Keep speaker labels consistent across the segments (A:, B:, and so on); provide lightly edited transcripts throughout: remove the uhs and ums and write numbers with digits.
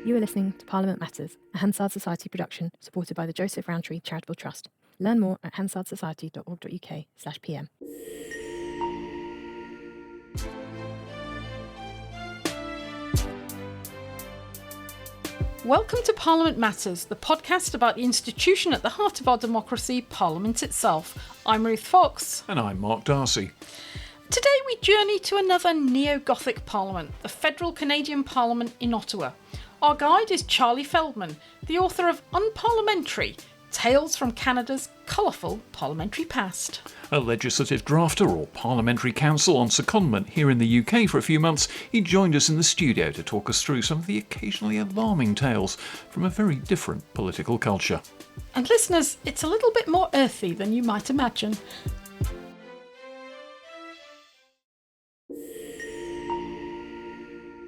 A: You are listening to Parliament Matters, a Hansard Society production supported by the Joseph Rowntree Charitable Trust. Learn more at hansardsociety.org.uk/pm.
B: Welcome to Parliament Matters, the podcast about the institution at the heart of our democracy, Parliament itself. I'm Ruth Fox.
C: And I'm Mark Darcy.
B: Today we journey to another neo-Gothic Parliament, the Federal Canadian Parliament in Ottawa. Our guide is Charlie Feldman, the author of Unparliamentary, Tales from Canada's Colourful Parliamentary Past.
C: A legislative drafter or parliamentary counsel on secondment here in the UK for a few months, he joined us in the studio to talk us through some of the occasionally alarming tales from a very different political culture.
B: And listeners, it's a little bit more earthy than you might imagine.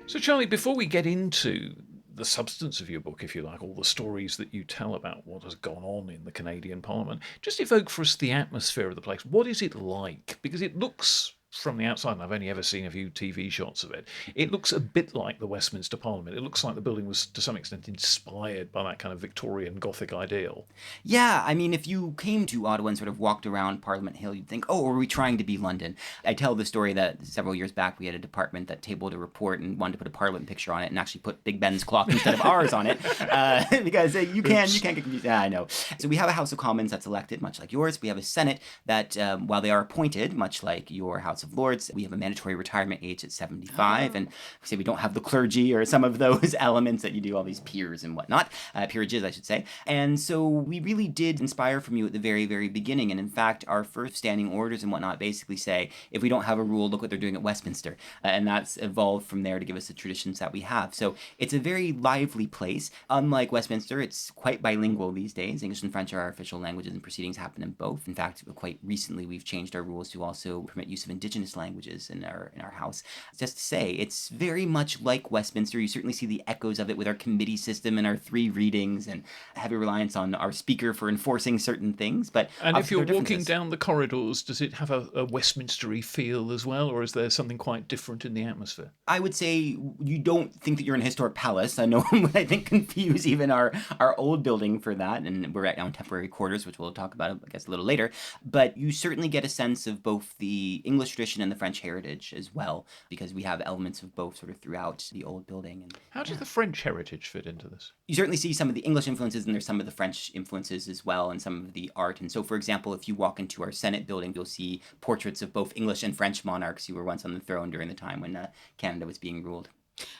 C: So Charlie, before we get into the substance of your book, if you like, all the stories that you tell about what has gone on in the Canadian Parliament, just evoke for us the atmosphere of the place. What is it like? Because it looks, from the outside, and I've only ever seen a few TV shots of it, it looks a bit like the Westminster Parliament. It looks like the building was, to some extent, inspired by that kind of Victorian Gothic ideal.
D: Yeah, I mean, if you came to Ottawa and sort of walked around Parliament Hill, you'd think, oh, are we trying to be London? I tell the story that several years back we had a department that tabled a report and wanted to put a Parliament picture on it and actually put Big Ben's clock instead of ours on it, because you can't get confused. Yeah, I know. So we have a House of Commons that's elected, much like yours. We have a Senate that, while they are appointed, much like your House of Lords, we have a mandatory retirement age at 75, and we say we don't have the clergy or some of those elements that you do, all these peers and whatnot, peerages, I should say. And so we really did inspire from you at the very, very beginning. And in fact, our first standing orders and whatnot basically say, if we don't have a rule, look what they're doing at Westminster. And that's evolved from there to give us the traditions that we have. So it's a very lively place. Unlike Westminster, it's quite bilingual these days. English and French are our official languages, and proceedings happen in both. In fact, quite recently, we've changed our rules to also permit use of Indigenous languages in our house. Just to say, it's very much like Westminster. You certainly see the echoes of it with our committee system and our 3 readings and heavy reliance on our speaker for enforcing certain things. But
C: and if you're walking down the corridors, does it have a Westminstery feel as well, or is there something quite different in the atmosphere?
D: I would say you don't think that you're in a historic palace. I know one would, I think, confuse even our old building for that, and we're right now in temporary quarters, which we'll talk about, I guess, a little later. But you certainly get a sense of both the English tradition and the French heritage as well, because we have elements of both sort of throughout the old building. And
C: how does the French heritage fit into this?
D: You certainly see some of the English influences, and there's some of the French influences as well, and some of the art. And so, for example, if you walk into our Senate building, you'll see portraits of both English and French monarchs who were once on the throne during the time when Canada was being ruled.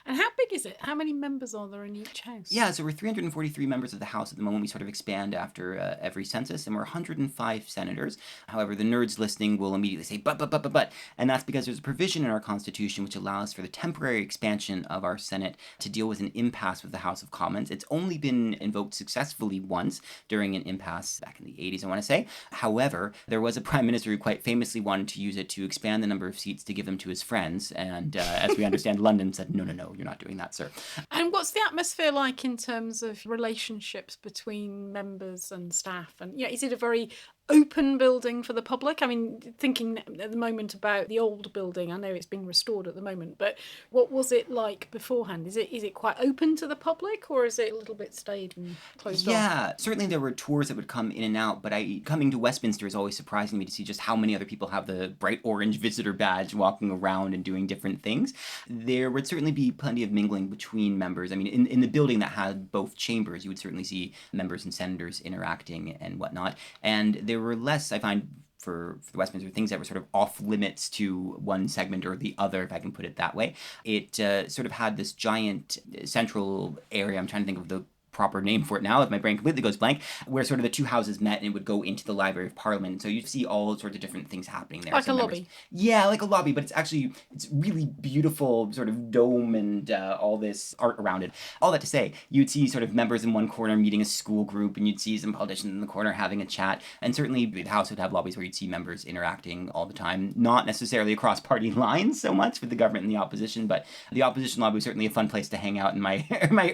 B: And how big is it? How many members are there in each house?
D: Yeah, so we're 343 members of the House at the moment. We sort of expand after every census, and we're 105 senators. However, the nerds listening will immediately say, but. And that's because there's a provision in our Constitution which allows for the temporary expansion of our Senate to deal with an impasse with the House of Commons. It's only been invoked successfully once during an impasse back in the 80s, I want to say. However, there was a prime minister who quite famously wanted to use it to expand the number of seats to give them to his friends. And as we understand, London said, no, you're not doing that, sir.
B: And what's the atmosphere like in terms of relationships between members and staff? And is it a very open building for the public? I mean, thinking at the moment about the old building, I know it's being restored at the moment, but what was it like beforehand? Is it quite open to the public, or is it a little bit staid and closed off?
D: Yeah, certainly there were tours that would come in and out, but coming to Westminster is always surprising me to see just how many other people have the bright orange visitor badge walking around and doing different things. There would certainly be plenty of mingling between members. I mean, in the building that had both chambers, you would certainly see members and senators interacting and whatnot. And there were less, I find, for the Westminster, things that were sort of off limits to one segment or the other, if I can put it that way. It sort of had this giant central area. I'm trying to think of the proper name for it now, if my brain completely goes blank, where sort of the 2 houses met and it would go into the Library of Parliament. And so you see all sorts of different things happening there.
B: Like a lobby.
D: Yeah, like a lobby, but it's really beautiful sort of dome and all this art around it. All that to say, you'd see sort of members in one corner meeting a school group, and you'd see some politicians in the corner having a chat. And certainly the House would have lobbies where you'd see members interacting all the time, not necessarily across party lines so much with the government and the opposition, but the opposition lobby was certainly a fun place to hang out in my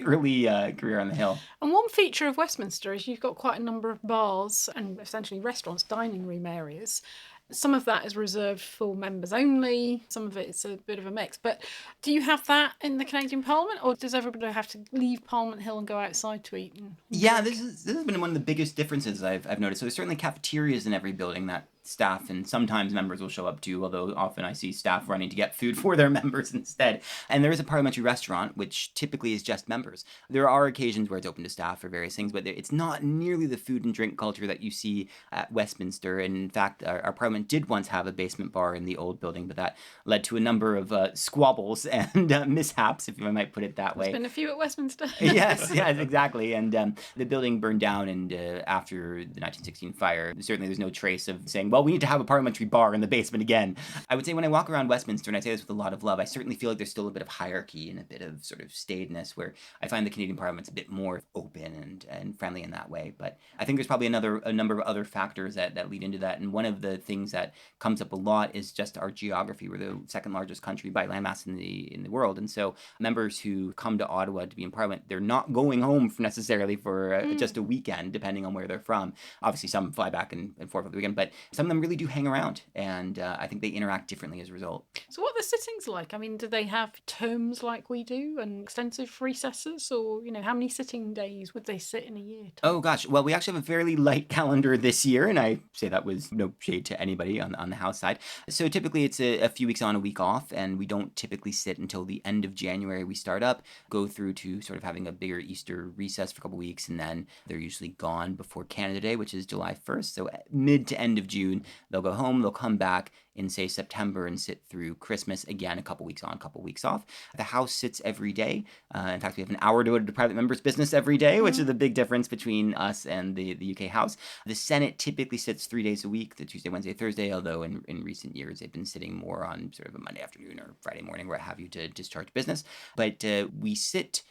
D: early career on the Hill.
B: And one feature of Westminster is you've got quite a number of bars and essentially restaurants, dining room areas. Some of that is reserved for members only, some of it's a bit of a mix. But do you have that in the Canadian Parliament, or does everybody have to leave Parliament Hill and go outside to eat?
D: Yeah, this has been one of the biggest differences I've noticed. So there's certainly cafeterias in every building that staff and sometimes members will show up to, although often I see staff running to get food for their members instead. And there is a parliamentary restaurant, which typically is just members. There are occasions where it's open to staff for various things, but it's not nearly the food and drink culture that you see at Westminster. And in fact, our parliament did once have a basement bar in the old building, but that led to a number of squabbles and mishaps, if I might put it that way.
B: There's been a few at Westminster.
D: Yes, exactly. And the building burned down, and after the 1916 fire, certainly there's no trace of saying, well, we need to have a parliamentary bar in the basement again. I would say when I walk around Westminster, and I say this with a lot of love, I certainly feel like there's still a bit of hierarchy and a bit of sort of staidness, where I find the Canadian Parliament's a bit more open and friendly in that way. But I think there's probably a number of other factors that lead into that. And one of the things that comes up a lot is just our geography. We're the second largest country by landmass in the world. And so members who come to Ottawa to be in Parliament, they're not going home necessarily for just a weekend, depending on where they're from. Obviously, some fly back and forth for the weekend, but some of them really do hang around. And I think they interact differently as a result.
B: So what are the sittings like? I mean, do they have terms like we do and extensive recesses? Or, how many sitting days would they sit in a year?
D: Oh, gosh. Well, we actually have a fairly light calendar this year, and I say that was no shade to anybody on the House side. So typically it's a few weeks on, a week off, and we don't typically sit until the end of January. We start up, go through to sort of having a bigger Easter recess for a couple of weeks, and then they're usually gone before Canada Day, which is July 1st. So mid to end of June, they'll go home, they'll come back in, say, September and sit through Christmas, again, a couple weeks on, a couple weeks off. The House sits every day. In fact, we have an hour devoted to private members' business every day, which is the big difference between us and the UK House. The Senate typically sits 3 days a week, the Tuesday, Wednesday, Thursday, although in recent years they've been sitting more on sort of a Monday afternoon or Friday morning, what have you, to discharge business. But we sit,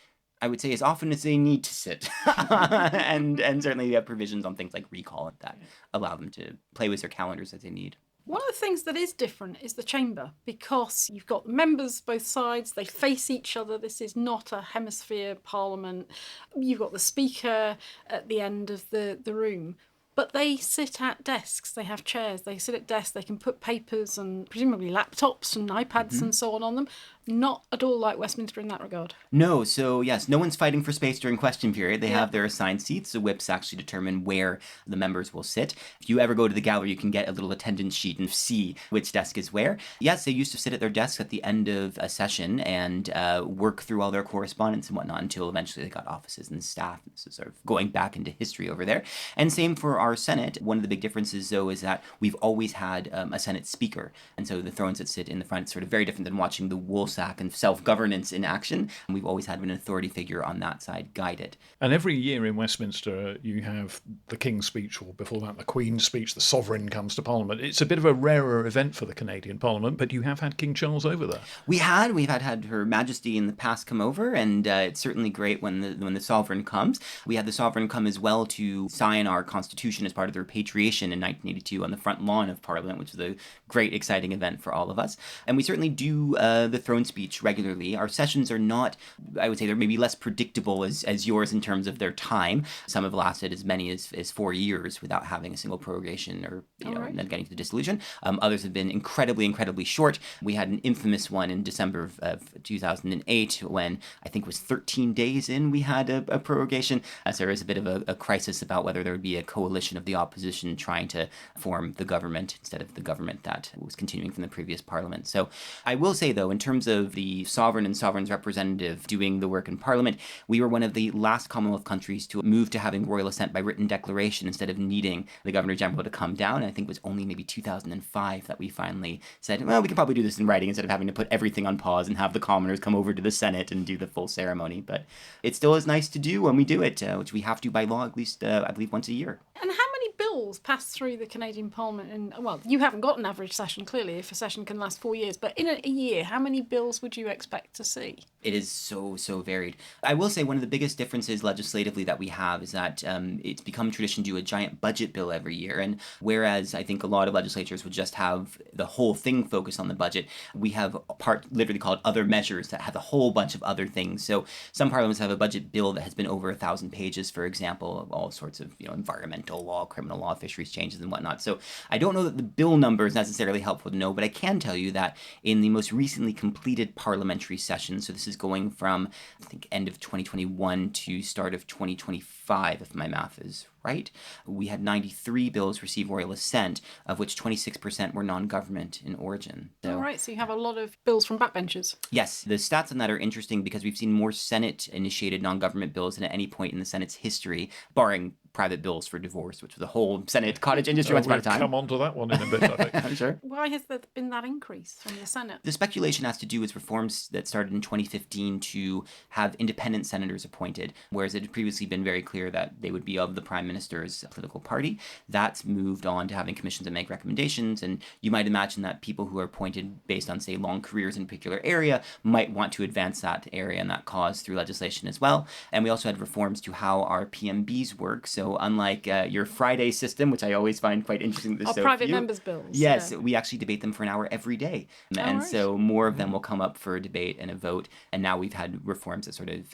D: I would say, as often as they need to sit. and certainly we have provisions on things like recall that allow them to play with their calendars as they need.
B: One of the things that is different is the chamber, because you've got members both sides, they face each other. This is not a hemisphere parliament. You've got the speaker at the end of the room. But they sit at desks, they have chairs, they sit at desks, they can put papers and presumably laptops and iPads and so on them. Not at all like Westminster in that regard.
D: No, so yes, no one's fighting for space during question period. They have their assigned seats. The whips actually determine where the members will sit. If you ever go to the gallery, you can get a little attendance sheet and see which desk is where. Yes, they used to sit at their desks at the end of a session and work through all their correspondence and whatnot until eventually they got offices and staff. This is sort of going back into history over there. And same for our Senate. One of the big differences, though, is that we've always had a Senate speaker. And so the thrones that sit in the front is sort of very different than watching the woolsack and self-governance in action. And we've always had an authority figure on that side guide it.
C: And every year in Westminster, you have the King's speech, or before that, the Queen's speech. The Sovereign comes to Parliament. It's a bit of a rarer event for the Canadian Parliament, but you have had King Charles over there.
D: We've had Her Majesty in the past come over, and it's certainly great when the Sovereign comes. We had the Sovereign come as well to sign our Constitution as part of the repatriation in 1982 on the front lawn of Parliament, which was a great, exciting event for all of us. And we certainly do the throne speech regularly. Our sessions are not, I would say, they're maybe less predictable as yours in terms of their time. Some have lasted as many as 4 years without having a single prorogation or, and then getting to the dissolution. Others have been incredibly short. We had an infamous one in December of 2008 when I think it was 13 days in we had a prorogation. So there is a bit of a crisis about whether there would be a coalition of the opposition trying to form the government instead of the government that was continuing from the previous parliament. So I will say, though, in terms of the sovereign and sovereign's representative doing the work in Parliament, we were one of the last Commonwealth countries to move to having royal assent by written declaration instead of needing the Governor-General to come down. And I think it was only maybe 2005 that we finally said, well, we can probably do this in writing instead of having to put everything on pause and have the commoners come over to the Senate and do the full ceremony. But it still is nice to do when we do it, which we have to by law at least, I believe, once a year.
B: And how many bills pass through the Canadian Parliament? And well, you haven't got an average session, clearly, if a session can last 4 years. But in a year, how many bills would you expect to see?
D: It is so varied. I will say one of the biggest differences legislatively that we have is that it's become tradition to do a giant budget bill every year. And whereas I think a lot of legislatures would just have the whole thing focused on the budget, we have a part literally called other measures that have a whole bunch of other things. So some parliaments have a budget bill that has been over 1,000 pages, for example, of all sorts of environmental law, criminal law of fisheries changes and whatnot. So I don't know that the bill number is necessarily helpful to know, but I can tell you that in the most recently completed parliamentary session, so this is going from, I think, end of 2021 to start of 2025, if my math is right, we had 93 bills receive royal assent, of which 26% were non-government in origin.
B: All right, so you have a lot of bills from backbenchers.
D: Yes, the stats on that are interesting because we've seen more Senate-initiated non-government bills than at any point in the Senate's history, barring private bills for divorce, which was the whole Senate cottage industry once upon a time.
C: We'll come on to that one in a bit, I think.
D: I'm sure.
B: Why has there been that increase from the Senate?
D: The speculation has to do with reforms that started in 2015 to have independent senators appointed, whereas it had previously been very clear that they would be of the Prime Minister's political party. That's moved on to having commissions that make recommendations, and you might imagine that people who are appointed based on, say, long careers in a particular area might want to advance that area and that cause through legislation as well. And we also had reforms to how our PMBs work. So unlike your Friday system, which I always find quite interesting.
B: Our private members' bills.
D: Yes,
B: yeah.
D: We actually debate them for an hour every day. And
B: right.
D: so more of them will come up for a debate and a vote. And now we've had reforms that sort of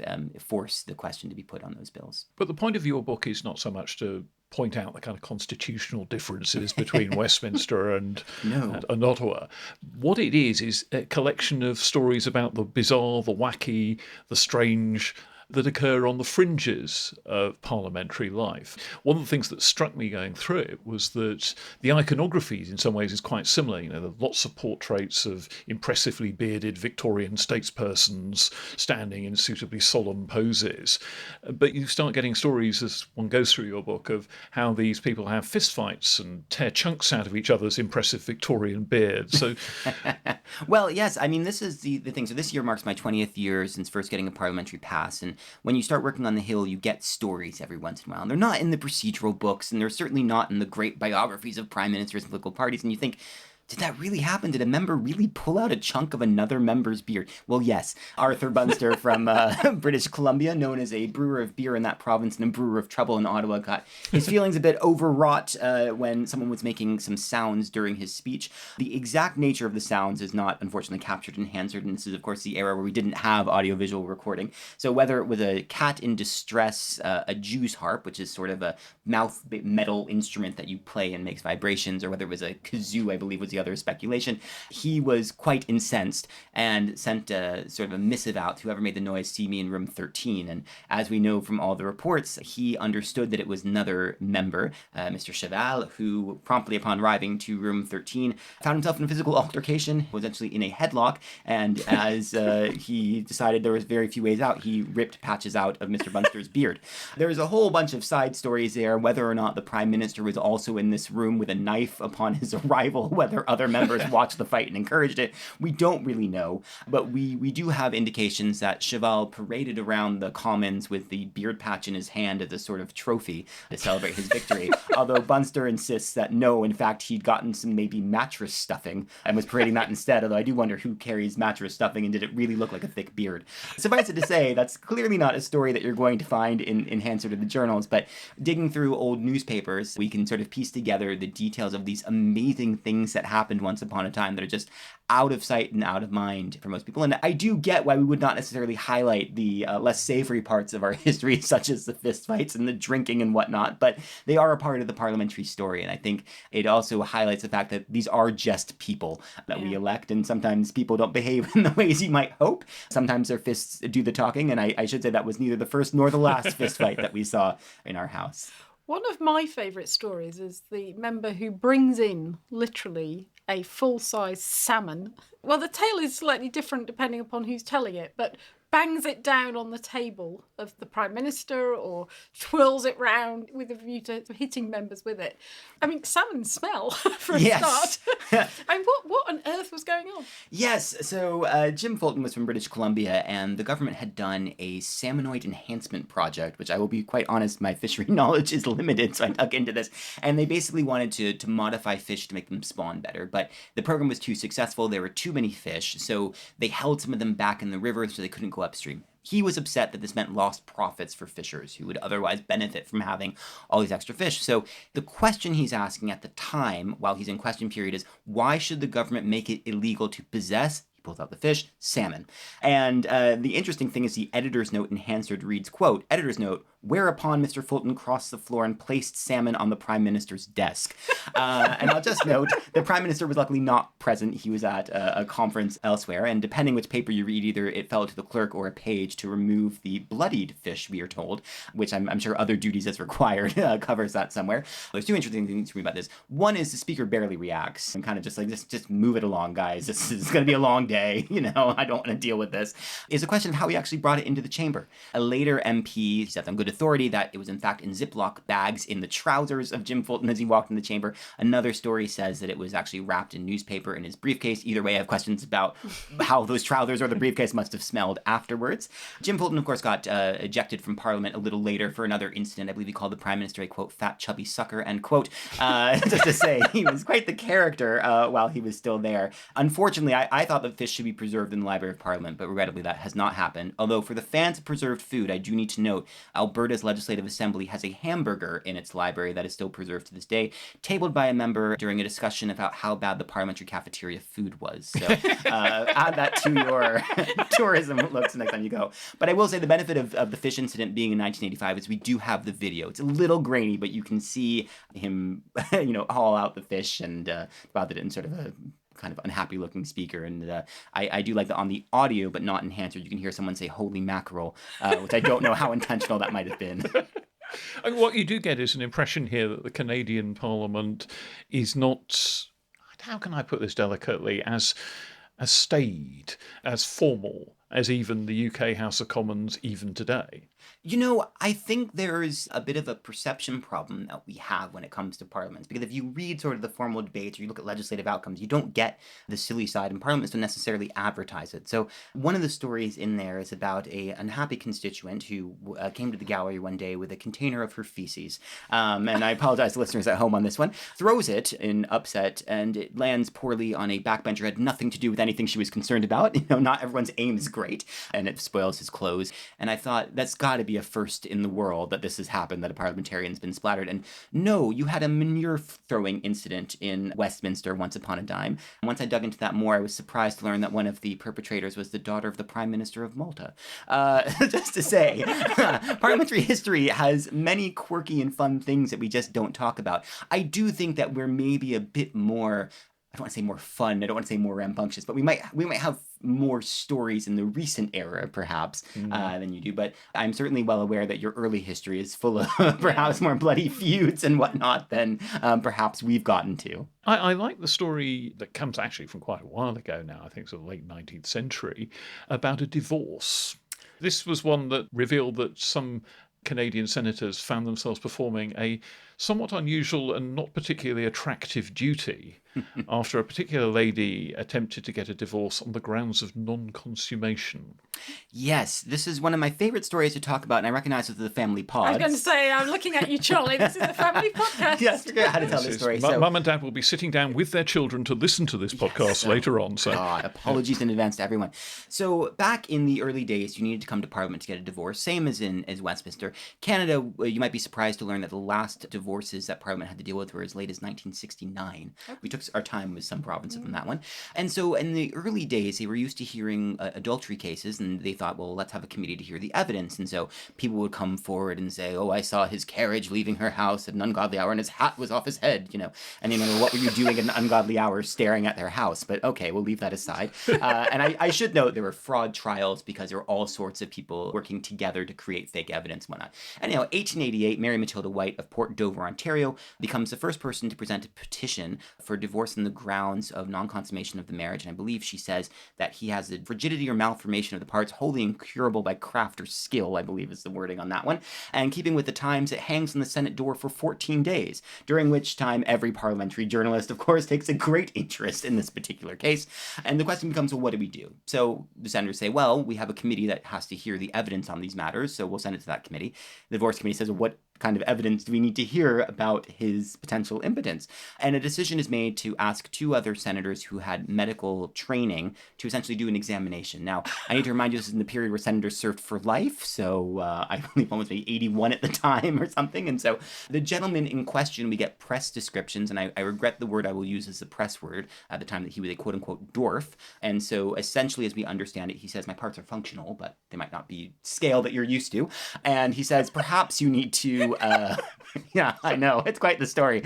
D: force the question to be put on those bills.
C: But the point of your book is not so much to point out the kind of constitutional differences between Westminster and Ottawa. What it is a collection of stories about the bizarre, the wacky, the strange, that occur on the fringes of parliamentary life. One of the things that struck me going through it was that the iconography in some ways is quite similar. You know, there are lots of portraits of impressively bearded Victorian statespersons standing in suitably solemn poses. But you start getting stories as one goes through your book of how these people have fistfights and tear chunks out of each other's impressive Victorian beards. So,
D: well, yes, I mean, this is the thing. So this year marks my 20th year since first getting a parliamentary pass. And when you start working on the Hill, you get stories every once in a while. And they're not in the procedural books, and they're certainly not in the great biographies of prime ministers and political parties. And you think, did that really happen? Did a member really pull out a chunk of another member's beard? Well, yes. Arthur Bunster from British Columbia, known as a brewer of beer in that province and a brewer of trouble in Ottawa, got his feelings a bit overwrought when someone was making some sounds during his speech. The exact nature of the sounds is not, unfortunately, captured in Hansard, and this is, of course, the era where we didn't have audiovisual recording. So whether it was a cat in distress, a Jew's harp, which is sort of a mouth metal instrument that you play and makes vibrations, or whether it was a kazoo, I believe was the other speculation, he was quite incensed and sent sort of a missive out to whoever made the noise, see me in room 13. And as we know from all the reports, he understood that it was another member, Mr. Cheval, who promptly upon arriving to room 13 found himself in a physical altercation, was actually in a headlock, and as he decided there was very few ways out, he ripped patches out of Mr. Bunster's beard. There's a whole bunch of side stories there, whether or not the Prime Minister was also in this room with a knife upon his arrival, whether other members watched the fight and encouraged it. We don't really know, but we do have indications that Cheval paraded around the Commons with the beard patch in his hand as a sort of trophy to celebrate his victory, although Bunster insists that no, in fact, he'd gotten some maybe mattress stuffing and was parading that instead, although I do wonder who carries mattress stuffing and did it really look like a thick beard. Suffice it to say, that's clearly not a story that you're going to find in Hansard or the journals, but digging through old newspapers, we can sort of piece together the details of these amazing things that happened once upon a time that are just out of sight and out of mind for most people. And I do get why we would not necessarily highlight the less savory parts of our history, such as the fistfights and the drinking and whatnot, but they are a part of the parliamentary story. And I think it also highlights the fact that these are just people that we elect, and sometimes people don't behave in the ways you might hope. Sometimes their fists do the talking, and I should say that was neither the first nor the last fistfight that we saw in our house.
B: One of my favourite stories is the member who brings in, literally, a full-size salmon. Well, the tale is slightly different depending upon who's telling it, but bangs it down on the table of the Prime Minister or twirls it round with a view to hitting members with it. I mean, salmon smell, for a start. I mean, what on earth was going on? Yes,
D: so Jim Fulton was from British Columbia, and the government had done a salmonoid enhancement project, which I will be quite honest, my fishery knowledge is limited, so I dug into this. And they basically wanted to modify fish to make them spawn better, but the program was too successful. There were too many fish, so they held some of them back in the river so they couldn't go upstream. He was upset that this meant lost profits for fishers who would otherwise benefit from having all these extra fish. So the question he's asking at the time, while he's in question period, is why should the government make it illegal to possess pulls out the fish, salmon. And the interesting thing is the editor's note in Hansard reads, quote, editor's note, whereupon Mr. Fulton crossed the floor and placed salmon on the Prime Minister's desk. And I'll just note, the Prime Minister was luckily not present. He was at a conference elsewhere, and depending which paper you read, either it fell to the clerk or a page to remove the bloodied fish, we are told, which I'm sure other duties as required covers that somewhere. There's two interesting things to read about this. One is the speaker barely reacts and kind of just like, just move it along, guys. This is going to be a long day. I don't want to deal with this. Is a question of how he actually brought it into the chamber. A later MP said on good authority that it was in fact in Ziploc bags in the trousers of Jim Fulton as he walked in the chamber. Another story says that it was actually wrapped in newspaper in his briefcase. Either way, I have questions about how those trousers or the briefcase must have smelled afterwards. Jim Fulton, of course, got ejected from Parliament a little later for another incident. I believe he called the Prime Minister a, quote, fat, chubby sucker, end quote. Just to say, he was quite the character while he was still there. Unfortunately, I thought that fish should be preserved in the Library of Parliament, but regrettably that has not happened. Although for the fans of preserved food, I do need to note Alberta's Legislative Assembly has a hamburger in its library that is still preserved to this day, tabled by a member during a discussion about how bad the parliamentary cafeteria food was. So add that to your tourism looks next time you go. But I will say the benefit of the fish incident being in 1985 is we do have the video. It's a little grainy, but you can see him, haul out the fish and about it in sort of a kind of unhappy looking speaker. And I do like that on the audio, but not in Hansard, you can hear someone say holy mackerel, which I don't know how intentional that might have been.
C: And what you do get is an impression here that the Canadian Parliament is not, how can I put this delicately, as staid, as formal as even the UK House of Commons even today.
D: I think there's a bit of a perception problem that we have when it comes to parliaments, because if you read sort of the formal debates or you look at legislative outcomes, you don't get the silly side, and parliaments don't necessarily advertise it. So one of the stories in there is about a unhappy constituent who came to the gallery one day with a container of her feces. And I apologize to listeners at home on this one. Throws it in upset, and it lands poorly on a backbencher. It had nothing to do with anything she was concerned about. Not everyone's aim is great, and it spoils his clothes. And I thought, that's got to be a first in the world that this has happened, that a parliamentarian's been splattered. And no, you had a manure throwing incident in Westminster once upon a time. And once I dug into that more, I was surprised to learn that one of the perpetrators was the daughter of the Prime Minister of Malta. Just to say, parliamentary history has many quirky and fun things that we just don't talk about. I do think that we're maybe a bit more, I don't want to say more fun, I don't want to say more rambunctious, but we might have more stories in the recent era, perhaps, than you do. But I'm certainly well aware that your early history is full of perhaps more bloody feuds and whatnot than perhaps we've gotten to.
C: I like the story that comes actually from quite a while ago now, I think sort of late 19th century, about a divorce. This was one that revealed that some Canadian senators found themselves performing a somewhat unusual and not particularly attractive duty after a particular lady attempted to get a divorce on the grounds of non-consummation.
D: Yes, this is one of my favorite stories to talk about, and I recognize it as the family pod.
B: I was going to say, I'm looking at you, Charlie. This is the family podcast.
D: Yes, figure out how to tell this story.
C: Mum and Dad will be sitting down with their children to listen to this podcast later on. So,
D: apologies in advance to everyone. So back in the early days, you needed to come to Parliament to get a divorce, same as in Westminster. Canada, you might be surprised to learn that the last divorces that Parliament had to deal with were as late as 1969. Okay. We took our time with some provinces on that one. And so in the early days, they were used to hearing adultery cases, and they thought, well, let's have a committee to hear the evidence. And so people would come forward and say, oh, I saw his carriage leaving her house at an ungodly hour and his hat was off his head, And what were you doing at an ungodly hour staring at their house? But okay, we'll leave that aside. And I should note there were fraud trials because there were all sorts of people working together to create fake evidence and whatnot. Anyhow, 1888, Mary Matilda White of Port Dover, Ontario, becomes the first person to present a petition for divorce on the grounds of non-consummation of the marriage. And I believe she says that he has a frigidity or malformation of the parts wholly incurable by craft or skill, I believe is the wording on that one. And keeping with the times, it hangs on the Senate door for 14 days, during which time every parliamentary journalist, of course, takes a great interest in this particular case. And the question becomes, well, what do we do? So the senators say, well, we have a committee that has to hear the evidence on these matters, so we'll send it to that committee. The divorce committee says, well, what kind of evidence do we need to hear about his potential impotence? And a decision is made to ask 2 other senators who had medical training to essentially do an examination. Now, I need to remind you, this is in the period where senators served for life, so I believe almost maybe 81 at the time or something. And so the gentleman in question, we get press descriptions, and I regret the word I will use as the press word at the time, that he was a quote-unquote dwarf. And so essentially, as we understand it, he says, my parts are functional, but they might not be scale that you're used to. And he says, perhaps you need to yeah, I know. It's quite the story,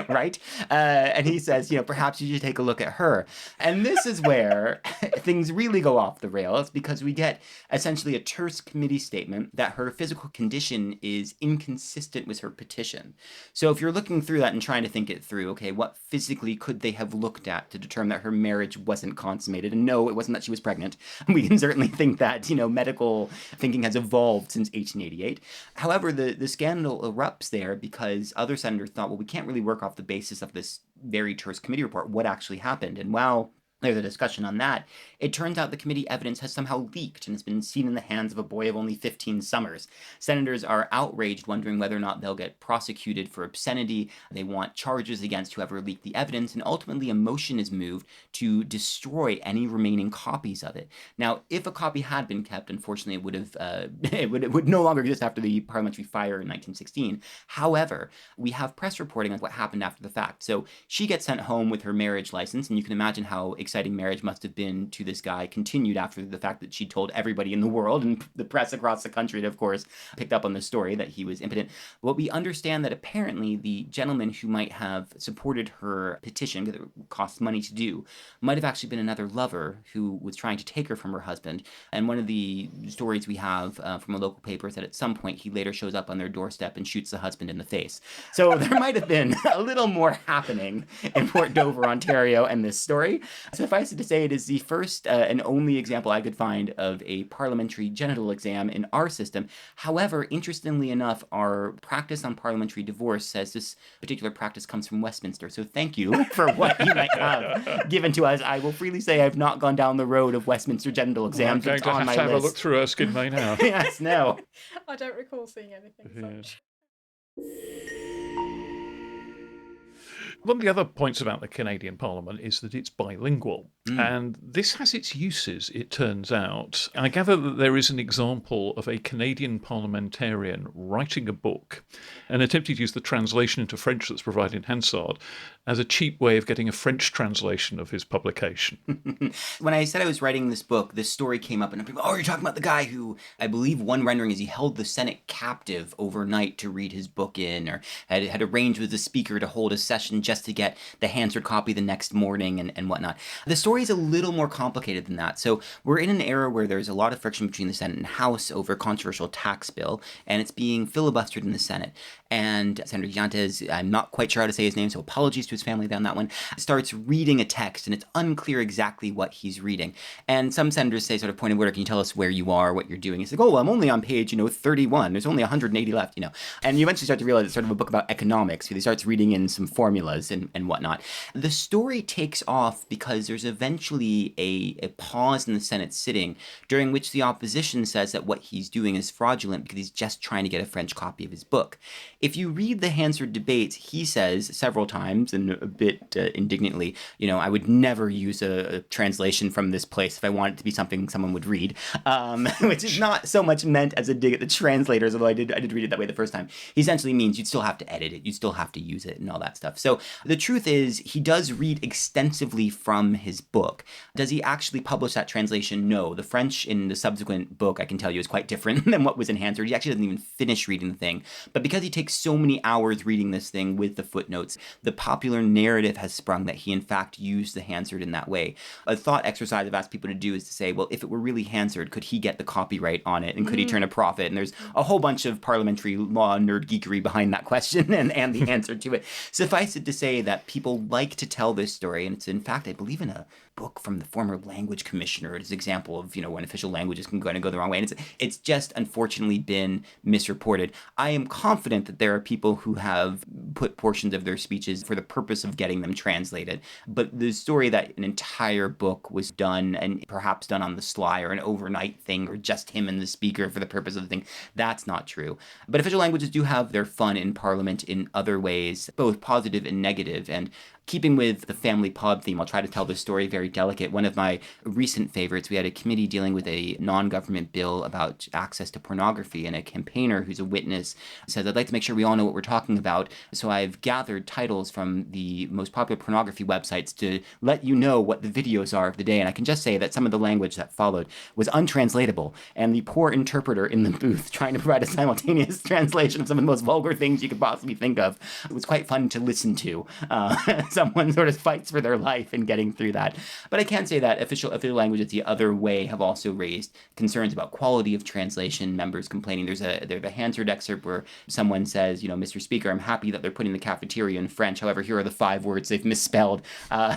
D: right? And he says, perhaps you should take a look at her. And this is where things really go off the rails, because we get essentially a terse committee statement that her physical condition is inconsistent with her petition. So if you're looking through that and trying to think it through, okay, what physically could they have looked at to determine that her marriage wasn't consummated? And no, it wasn't that she was pregnant. We can certainly think that, medical thinking has evolved since 1888. However, the scandal erupts there because other senators thought, well, we can't really work off the basis of this very terse committee report what actually happened. And while there's a discussion on that, it turns out the committee evidence has somehow leaked and has been seen in the hands of a boy of only 15 summers. Senators are outraged, wondering whether or not they'll get prosecuted for obscenity. They want charges against whoever leaked the evidence, and ultimately a motion is moved to destroy any remaining copies of it. Now, if a copy had been kept, unfortunately, it would have it would no longer exist after the parliamentary fire in 1916. However, we have press reporting on what happened after the fact. So she gets sent home with her marriage license, and you can imagine how exciting marriage must have been to this guy continued after the fact that she told everybody in the world, and the press across the country, of course, picked up on the story that he was impotent. But we understand that apparently the gentleman who might have supported her petition, because it costs money to do, might have actually been another lover who was trying to take her from her husband. And one of the stories we have from a local paper is that at some point he later shows up on their doorstep and shoots the husband in the face. So there might have been a little more happening in Port Dover, Ontario, and this story. Suffice it to say, it is the first and only example I could find of a parliamentary genital exam in our system. However, interestingly enough, our practice on parliamentary divorce says this particular practice comes from Westminster. So thank you for what you might have given to us. I will freely say I've not gone down the road of Westminster genital exams.
C: Well, I'm going to have a look through Erskine May now.
D: Yes, no.
B: I don't recall seeing anything such.
C: One of the other points about the Canadian Parliament is that it's bilingual. And this has its uses, it turns out. I gather that there is an example of a Canadian parliamentarian writing a book and attempting to use the translation into French that's provided in Hansard as a cheap way of getting a French translation of his publication.
D: When I said I was writing this book, this story came up, and people, oh, you're talking about the guy who, I believe one rendering is he held the Senate captive overnight to read his book in, or had arranged with the speaker to hold a session just to get the Hansard copy the next morning and whatnot. The story is a little more complicated than that. So we're in an era where there's a lot of friction between the Senate and House over a controversial tax bill, and it's being filibustered in the Senate. And Senator Yantes, I'm not quite sure how to say his name, so apologies to his family on that one, starts reading a text, and it's unclear exactly what he's reading. And some senators say, sort of point of order, can you tell us where you are, what you're doing? He's like, oh, well, I'm only on page, 31. There's only 180 left, And you eventually start to realize it's sort of a book about economics, where he starts reading in some formulas and whatnot. The story takes off because there's eventually a pause in the Senate sitting during which the opposition says that what he's doing is fraudulent because he's just trying to get a French copy of his book. If you read the Hansard debates, he says several times, and a bit indignantly, I would never use a translation from this place if I wanted it to be something someone would read, which is not so much meant as a dig at the translators, although I did read it that way the first time. He essentially means you'd still have to edit it, you'd still have to use it and all that stuff. So the truth is, he does read extensively from his book. Does he actually publish that translation? No. The French in the subsequent book, I can tell you, is quite different than what was in Hansard. He actually doesn't even finish reading the thing. But because he takes so many hours reading this thing with the footnotes, the popular narrative has sprung that he in fact used the Hansard in that way. A thought exercise I've asked people to do is to say, well, if it were really Hansard, could he get the copyright on it, and could he turn a profit? And there's a whole bunch of parliamentary law nerd geekery behind that question and the answer to it. Suffice it to say that people like to tell this story, and it's in fact, I believe, in a book from the former language commissioner as an example of, when official languages can go the wrong way. And it's just unfortunately been misreported. I am confident that there are people who have put portions of their speeches for the purpose of getting them translated. But the story that an entire book was done, and perhaps done on the sly or an overnight thing, or just him and the speaker for the purpose of the thing, that's not true. But official languages do have their fun in Parliament in other ways, both positive and negative. And keeping with the family pod theme, I'll try to tell this story very delicate. One of my recent favorites, we had a committee dealing with a non-government bill about access to pornography, and a campaigner who's a witness says, I'd like to make sure we all know what we're talking about. So I've gathered titles from the most popular pornography websites to let you know what the videos are of the day. And I can just say that some of the language that followed was untranslatable. And the poor interpreter in the booth trying to provide a simultaneous translation of some of the most vulgar things you could possibly think of. It was quite fun to listen to. Someone sort of fights for their life in getting through that. But I can say that official languages the other way have also raised concerns about quality of translation, members complaining. There's a Hansard excerpt where someone says, Mr. Speaker, I'm happy that they're putting the cafeteria in French. However, here are the 5 words they've misspelled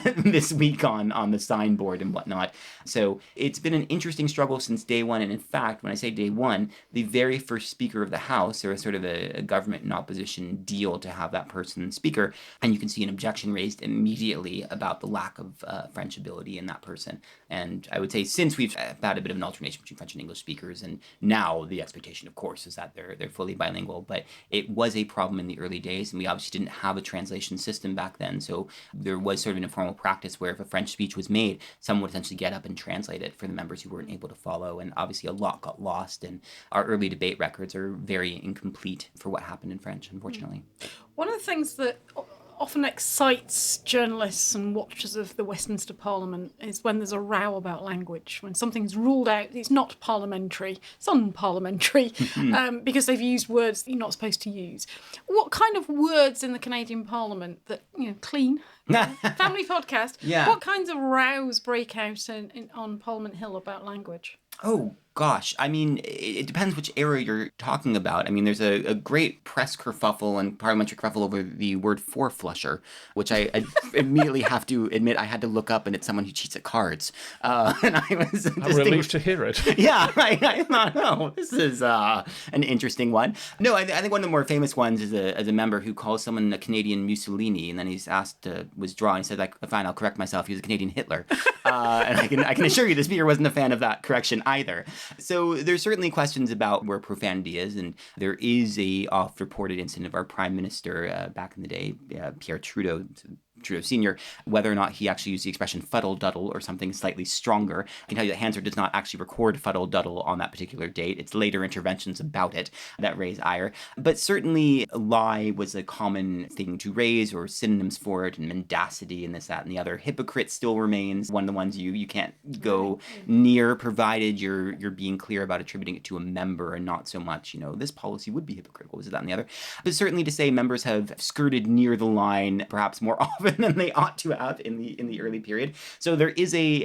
D: this week on the signboard and whatnot. So it's been an interesting struggle since day one. And in fact, when I say day one, the very first Speaker of the House, there was sort of a government and opposition deal to have that person speaker. And you can see an objection raised immediately about the lack of French ability in that person. And I would say since we've had a bit of an alternation between French and English speakers, and now the expectation, of course, is that they're fully bilingual. But it was a problem in the early days, and we obviously didn't have a translation system back then. So there was sort of an informal practice where if a French speech was made, someone would essentially get up and translate it for the members who weren't able to follow. And obviously a lot got lost, and our early debate records are very incomplete for what happened in French, unfortunately.
B: One of the things that often excites journalists and watchers of the Westminster Parliament is when there's a row about language, when something's ruled out, it's not parliamentary, it's unparliamentary, because they've used words that you're not supposed to use. What kind of words in the Canadian Parliament that, clean, family podcast, what kinds of rows break out on Parliament Hill about language?
D: Oh, gosh. I mean, it depends which era you're talking about. I mean, there's a great press kerfuffle and parliamentary kerfuffle over the word four-flusher, which I immediately have to admit I had to look up, and it's someone who cheats at cards. And I was
C: I'm relieved to hear it.
D: Yeah, right. I don't know. This is an interesting one. No, I think one of the more famous ones is a member who calls someone a Canadian Mussolini, and then he's asked to withdraw, and he said, fine, I'll correct myself. He was a Canadian Hitler. And I can assure you the speaker wasn't a fan of that correction either. So there's certainly questions about where profanity is, and there is a oft-reported incident of our Prime Minister back in the day, Pierre Trudeau Sr., whether or not he actually used the expression fuddle-duddle or something slightly stronger. I can tell you that Hansard does not actually record fuddle-duddle on that particular date. It's later interventions about it that raise ire. But certainly lie was a common thing to raise, or synonyms for it, and mendacity and this, that, and the other. Hypocrite still remains one of the ones you can't go near, provided you're being clear about attributing it to a member and not so much, this policy would be hypocritical, was it that and the other. But certainly to say members have skirted near the line perhaps more often than they ought to have in the early period. So there is a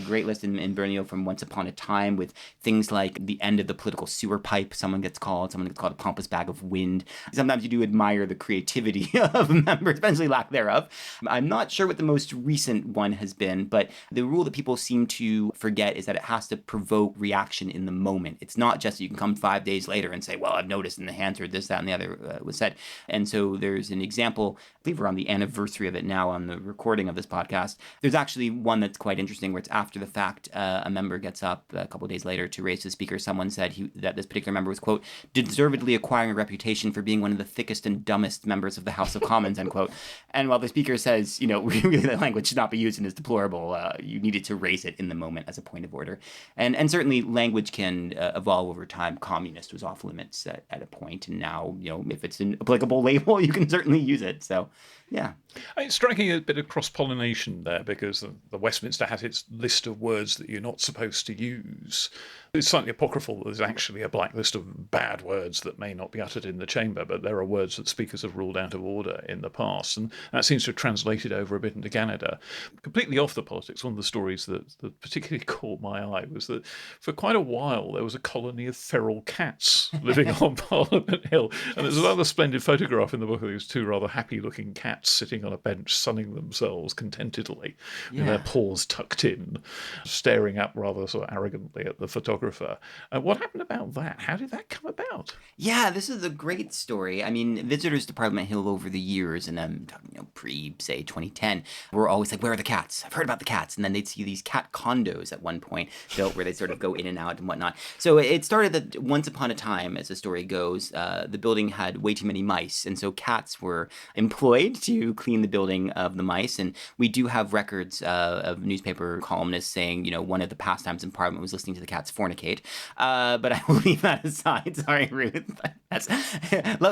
D: great list in Bernio from Once Upon a Time, with things like the end of the political sewer pipe, someone gets called a pompous bag of wind. Sometimes you do admire the creativity of members, eventually lack thereof. I'm not sure what the most recent one has been, but the rule that people seem to forget is that it has to provoke reaction in the moment. It's not just that you can come 5 days later and say, well, I've noticed in the Hansard this, that, and the other was said. And so there's an example, I believe we're on the anniversary of it now on the recording of this podcast. There's actually one that's quite interesting where it's after the fact. A member gets up a couple of days later to raise to the speaker. Someone said that this particular member was, quote, deservedly acquiring a reputation for being one of the thickest and dumbest members of the House of Commons, end quote. And while the speaker says, really the language should not be used and is deplorable, you needed to raise it in the moment as a point of order. And certainly language can evolve over time. Communist was off limits at a point, and now, if it's an applicable label, you can certainly use it. So, yeah.
C: It's striking a bit of cross-pollination there, because the Westminster has its list of words that you're not supposed to use. It's slightly apocryphal that there's actually a blacklist of bad words that may not be uttered in the chamber, but there are words that speakers have ruled out of order in the past, and that seems to have translated over a bit into Canada. Completely off the politics, one of the stories that particularly caught my eye was that for quite a while there was a colony of feral cats living on Parliament Hill, and there's another splendid photograph in the book of these two rather happy-looking cats sitting on a bench sunning themselves contentedly with their paws tucked in, staring up rather sort of arrogantly at the photographer. What happened about that? How did that come about?
D: Yeah, this is a great story. I mean, visitors to Parliament Hill over the years, and say 2010, were always like, "Where are the cats? I've heard about the cats." And then they'd see these cat condos at one point built where they sort of go in and out and whatnot. So it started that once upon a time, as the story goes, the building had way too many mice, and so cats were employed to clean the building of the mice. And we do have records of newspaper columnists saying, one of the pastimes in Parliament was listening to the cats fornicate. But I will leave that aside. Sorry, Ruth. That's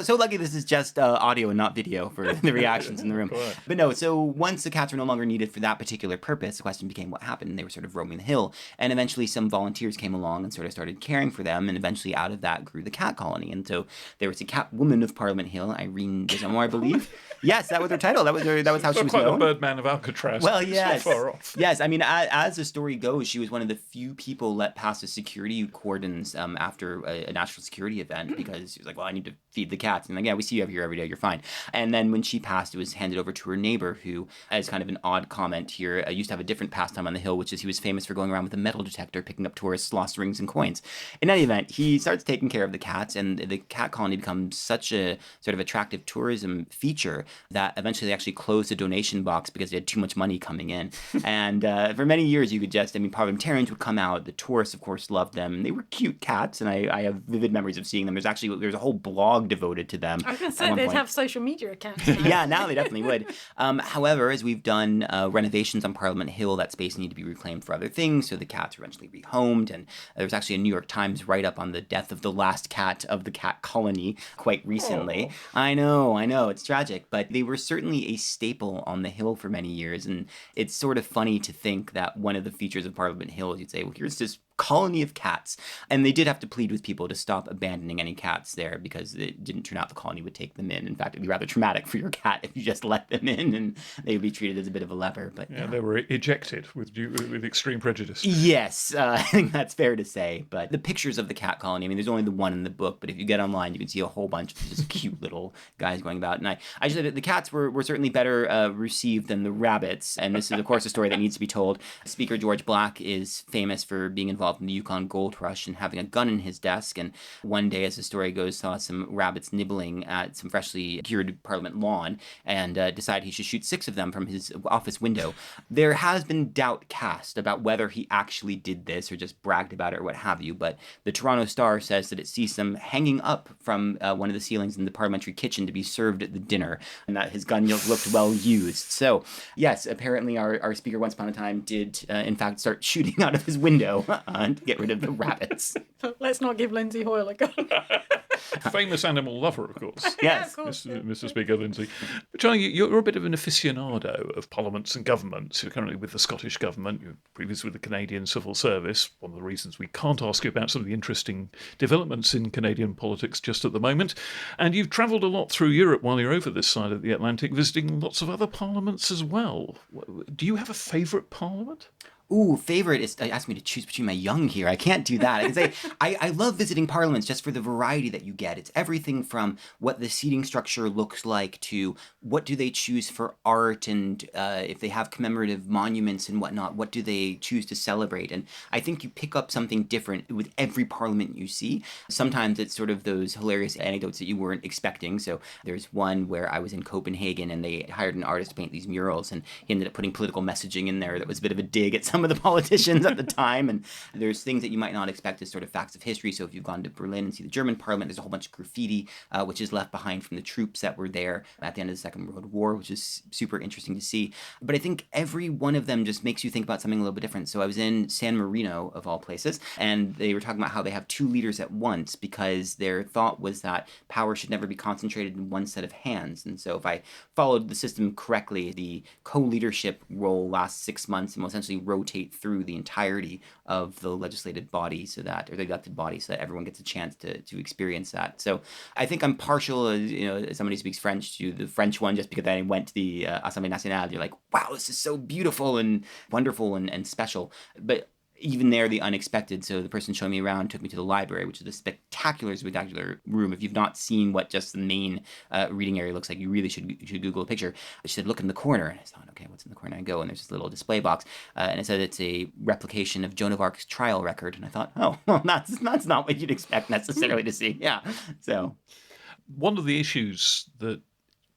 D: so lucky this is just audio and not video for the reactions in the room. But no, so once the cats were no longer needed for that particular purpose, the question became what happened. They were sort of roaming the hill. And eventually some volunteers came along and sort of started caring for them. And eventually out of that grew the cat colony. And so there was a cat woman of Parliament Hill, Irene Desamore, I believe. Yes, that was her title. That was how she was
C: quite
D: known.
C: The Birdman of Alcatraz.
D: Well, yes.
C: It's not far off.
D: Yes, I mean, as the story goes, she was one of the few people let past a security cordons after a national security event because she was like, well, I need to feed the cats. And like, yeah, we see you here every day. You're fine. And then when she passed, it was handed over to her neighbor who, as kind of an odd comment here, used to have a different pastime on the hill, which is he was famous for going around with a metal detector, picking up tourists' lost rings and coins. In any event, he starts taking care of the cats, and the cat colony becomes such a sort of attractive tourism feature that eventually they actually closed the donation box because they had too much money coming in. And for many years, you could parliamentarians would come out. The tourists, of course, loved them. They were cute cats, and I have vivid memories of seeing them. There's a whole blog devoted to them.
B: I was going to say, they'd have social media accounts now.
D: Yeah, now they definitely would. However, as we've done renovations on Parliament Hill, that space needed to be reclaimed for other things, so the cats were eventually rehomed, and there was actually a New York Times write-up on the death of the last cat of the cat colony quite recently. Oh. I know, it's tragic, but they were certainly a staple on the Hill for many years, and it's sort of funny to think that one of the features of Parliament Hill is you'd say, well, here's this colony of cats. And they did have to plead with people to stop abandoning any cats there because it didn't turn out the colony would take them in. In fact, it'd be rather traumatic for your cat if you just let them in and they would be treated as a bit of a leper. But
C: yeah, they were ejected with extreme prejudice.
D: Yes, I think that's fair to say. But the pictures of the cat colony, there's only the one in the book, but if you get online, you can see a whole bunch of just cute little guys going about. And I just said that the cats were certainly better received than the rabbits. And this is, of course, a story that needs to be told. Speaker George Black is famous for being involved in the Yukon Gold Rush and having a gun in his desk. And one day, as the story goes, saw some rabbits nibbling at some freshly cured Parliament lawn and decided he should shoot 6 of them from his office window. There has been doubt cast about whether he actually did this or just bragged about it or what have you. But the Toronto Star says that it sees them hanging up from one of the ceilings in the parliamentary kitchen to be served at the dinner, and that his gun looked well used. So, yes, apparently our speaker once upon a time did, in fact, start shooting out of his window to get rid of the rabbits.
B: Let's not give Lindsay Hoyle a gun.
C: Famous animal lover, of course.
D: Yes.
B: Yeah, of course.
C: Mr. Speaker Lindsay. Charlie, you're a bit of an aficionado of parliaments and governments. You're currently with the Scottish Government. You're previously with the Canadian Civil Service. One of the reasons we can't ask you about some of the interesting developments in Canadian politics just at the moment. And you've travelled a lot through Europe while you're over this side of the Atlantic, visiting lots of other parliaments as well. Do you have a favourite parliament?
D: Ooh, favorite is, ask me to choose between my young here. I can't do that. I can say I love visiting parliaments just for the variety that you get. It's everything from what the seating structure looks like to what do they choose for art, and if they have commemorative monuments and whatnot, what do they choose to celebrate? And I think you pick up something different with every parliament you see. Sometimes it's sort of those hilarious anecdotes that you weren't expecting. So there's one where I was in Copenhagen and they hired an artist to paint these murals, and he ended up putting political messaging in there that was a bit of a dig at some of the politicians at the time. And there's things that you might not expect as sort of facts of history. So if you've gone to Berlin and see the German parliament, there's a whole bunch of graffiti, which is left behind from the troops that were there at the end of the Second World War, which is super interesting to see. But I think every one of them just makes you think about something a little bit different. So I was in San Marino, of all places, and they were talking about how they have 2 leaders at once because their thought was that power should never be concentrated in one set of hands. And so if I followed the system correctly, the co-leadership role lasts 6 months and will essentially rotate rotate through the entirety of the legislated body or the elected body, so that everyone gets a chance to experience that. So I think I'm partial, as somebody who speaks French, to the French one, just because I went to the Assemblée Nationale. You're like, wow, this is so beautiful and wonderful and special. But even there, the unexpected. So the person showing me around took me to the library, which is a spectacular room. If you've not seen what just the main reading area looks like, you really should Google a picture. She said, look in the corner. And I thought, okay, what's in the corner? I go, and there's this little display box. And it said it's a replication of Joan of Arc's trial record. And I thought, oh, well, that's not what you'd expect necessarily to see. Yeah. So
C: one of the issues that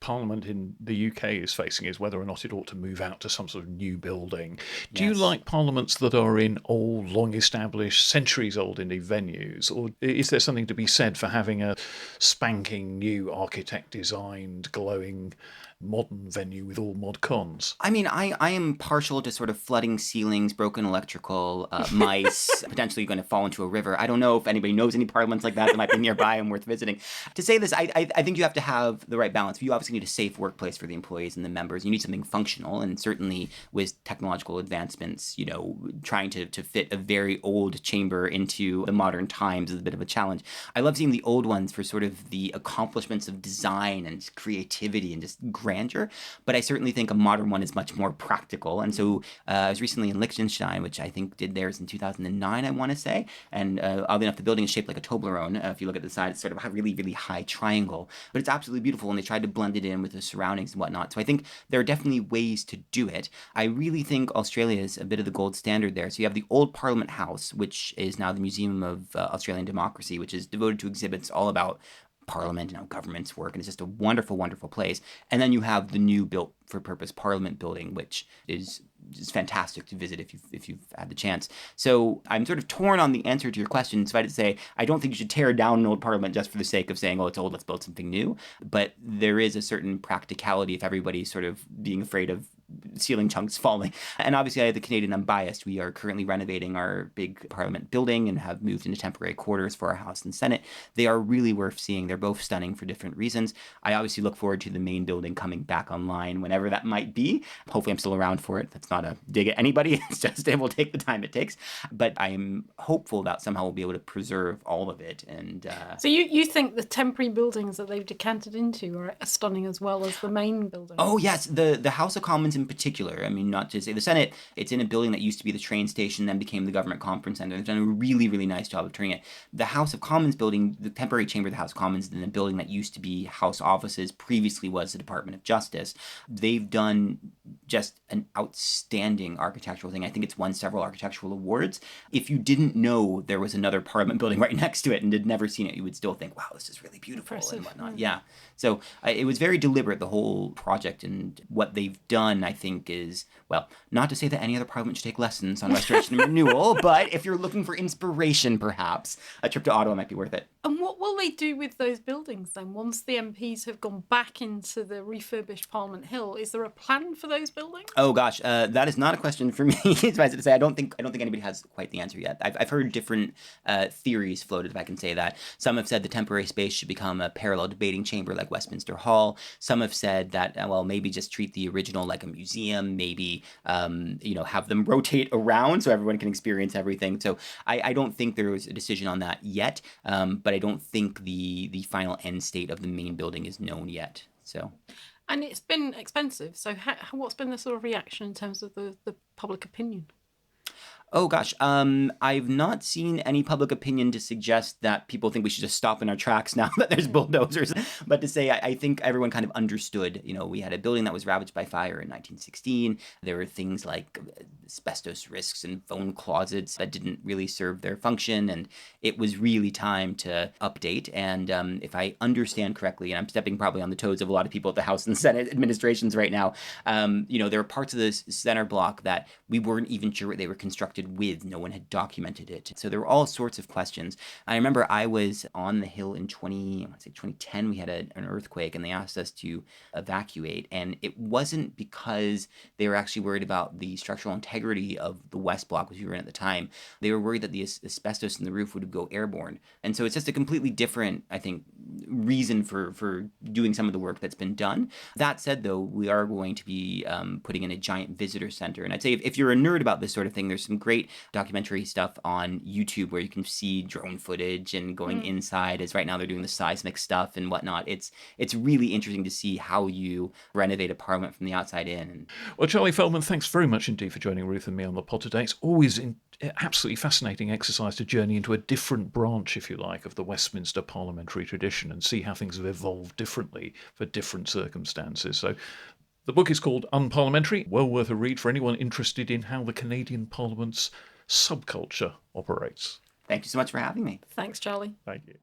C: Parliament in the UK is facing is whether or not it ought to move out to some sort of new building. Do you like parliaments that are in old, long-established, centuries-old indeed venues, or is there something to be said for having a spanking new architect-designed, glowing, modern venue with all mod cons?
D: I mean, I am partial to sort of flooding ceilings, broken electrical, mice, potentially going to fall into a river. I don't know if anybody knows any parliaments like that might be nearby and worth visiting. To say this, I think you have to have the right balance. You obviously need a safe workplace for the employees and the members. You need something functional, and certainly with technological advancements, trying to fit a very old chamber into the modern times is a bit of a challenge. I love seeing the old ones for sort of the accomplishments of design and creativity and just grandeur, but I certainly think a modern one is much more practical. And so I was recently in Liechtenstein, which I think did theirs in 2009, I want to say, and oddly enough, the building is shaped like a Toblerone. If you look at the side, it's sort of a really, really high triangle, but it's absolutely beautiful, and they tried to blend it in with the surroundings and whatnot. So I think there are definitely ways to do it. I really think Australia is a bit of the gold standard there. So you have the old Parliament House, which is now the Museum of Australian Democracy, which is devoted to exhibits all about Parliament and how governments work, and it's just a wonderful, wonderful place. And then you have the new built for purpose Parliament building, which is fantastic to visit if you've had the chance. So I'm sort of torn on the answer to your question. So I'd say I don't think you should tear down an old Parliament just for the sake of saying, oh, it's old, let's build something new. But there is a certain practicality if everybody's sort of being afraid of ceiling chunks falling. And obviously, I have the Canadian unbiased. We are currently renovating our big Parliament building and have moved into temporary quarters for our House and Senate. They are really worth seeing. They're both stunning for different reasons. I obviously look forward to the main building coming back online whenever that might be. Hopefully, I'm still around for it. That's not a dig at anybody. It's just it will take the time it takes. But I am hopeful that somehow we'll be able to preserve all of it. And
B: so you think the temporary buildings that they've decanted into are stunning as well as the main building?
D: Oh, yes. The House of Commons in particular. I mean, not to say the Senate, it's in a building that used to be the train station, then became the Government Conference Center. They've done a really, really nice job of turning it. The House of Commons building, the temporary chamber of the House of Commons, in a building that used to be House offices, previously was the Department of Justice. They've done just an outstanding architectural thing. I think it's won several architectural awards. If you didn't know there was another Parliament building right next to it and had never seen it, you would still think, wow, this is really beautiful.
B: Impressive.
D: And whatnot. Yeah. So it was very deliberate, the whole project, and what they've done, I think, is, well, not to say that any other parliament should take lessons on restoration and renewal, but if you're looking for inspiration, perhaps, a trip to Ottawa might be worth it.
B: And what will they do with those buildings then, once the MPs have gone back into the refurbished Parliament Hill? Is there a plan for those buildings?
D: Oh gosh, that is not a question for me. To say, I don't think anybody has quite the answer yet. I've heard different theories floated, if I can say that. Some have said the temporary space should become a parallel debating chamber like Westminster Hall. Some have said that, well, maybe just treat the original like a museum, maybe, have them rotate around so everyone can experience everything. So I don't think there was a decision on that yet, but I don't think the final end state of the main building is known yet. So.
B: And it's been expensive. So what's been the sort of reaction in terms of the public opinion?
D: Oh gosh, I've not seen any public opinion to suggest that people think we should just stop in our tracks now that there's bulldozers. But to say, I think everyone kind of understood, we had a building that was ravaged by fire in 1916. There were things like asbestos risks and phone closets that didn't really serve their function. And it was really time to update. And if I understand correctly, and I'm stepping probably on the toes of a lot of people at the House and Senate administrations right now, there are parts of the center block that we weren't even sure they were constructed existed with. No one had documented it. So there were all sorts of questions. I remember I was on the Hill in 2010. We had an earthquake, and they asked us to evacuate. And it wasn't because they were actually worried about the structural integrity of the West Block, which we were in at the time. They were worried that the asbestos in the roof would go airborne. And so it's just a completely different, I think, reason for doing some of the work that's been done. That said, though, we are going to be putting in a giant visitor center. And I'd say if you're a nerd about this sort of thing, there's some great documentary stuff on YouTube where you can see drone footage and going inside, as right now they're doing the seismic stuff and whatnot. It's really interesting to see how you renovate a parliament from the outside in.
C: Well, Charlie Feldman, thanks very much indeed for joining Ruth and me on the pod today. It's always absolutely fascinating exercise to journey into a different branch, if you like, of the Westminster parliamentary tradition and see how things have evolved differently for different circumstances. So the book is called Unparliamentary, well worth a read for anyone interested in how the Canadian Parliament's subculture operates.
D: Thank you so much for having me.
B: Thanks, Charlie.
C: Thank you.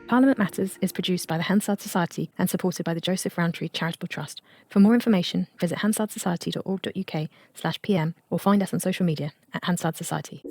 A: Parliament Matters is produced by the Hansard Society and supported by the Joseph Rowntree Charitable Trust. For more information, visit hansardsociety.org.uk/pm or find us on social media at Hansard Society.